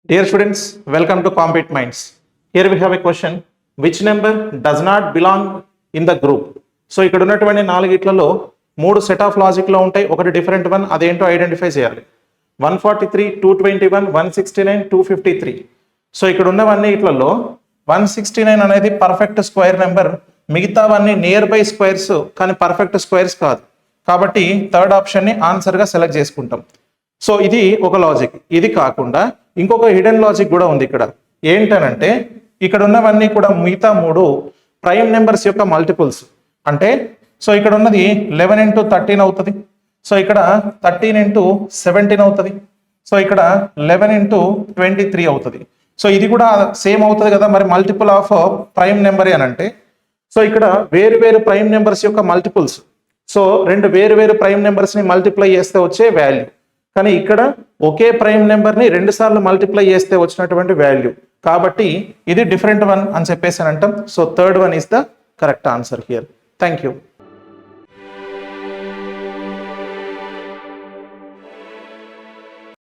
Dear students, welcome to Compete Minds. Here we have a question. Which number does not belong in the group? So ఇక్కడ ఉన్నటువంటి నాలుగిట్లలో మూడు set of logic లో ఉంటాయి, ఒకటి different one, అదేంటో identify చేయాలి. 143, 221, 169, 253. So ఇక్కడ ఉన్నవన్నీ ఇట్లలో 169 అనేది పర్ఫెక్ట్ స్క్వేర్ నెంబర్, మిగతావన్నీ నియర్ బై స్క్వేర్స్ కానీ పర్ఫెక్ట్ స్క్వేర్స్ కాదు. కాబట్టి థర్డ్ ఆప్షన్ ని ఆన్సర్ గా సెలెక్ట్ చేసుకుంటాం. సో ఇది ఒక లాజిక్. ఇది కాకుండా ఇంకొక హిడెన్ లాజిక్ కూడా ఉంది ఇక్కడ. ఏంటనంటే ఇక్కడ ఉన్నవన్నీ కూడా మిగతా మూడు ప్రైమ్ నెంబర్స్ యొక్క మల్టిపుల్స్. అంటే సో ఇక్కడ ఉన్నది 11 into 13 అవుతుంది. సో ఇక్కడ 13 into 17 అవుతుంది. సో ఇక్కడ 11 into 23 అవుతుంది. సో ఇది కూడా సేమ్ అవుతుంది కదా, మరి మల్టిపుల్ ఆఫ్ ప్రైమ్ నెంబర్ అని అంటే. సో ఇక్కడ వేరు వేరు ప్రైమ్ నెంబర్స్ యొక్క మల్టిపుల్స్. సో రెండు వేరు వేరు ప్రైమ్ నెంబర్స్ ని మల్టిప్లై చేస్తే వచ్చే వాల్యూ, కానీ ఇక్కడ ఒకే ప్రైమ్ నెంబర్ ని రెండు సార్లు మల్టిప్లై చేస్తే వచ్చినటువంటి వాల్యూ. కాబట్టి ఇది డిఫరెంట్ వన్ అని చెప్పేసి అని అంటాం. So third one is the correct answer here. Thank you.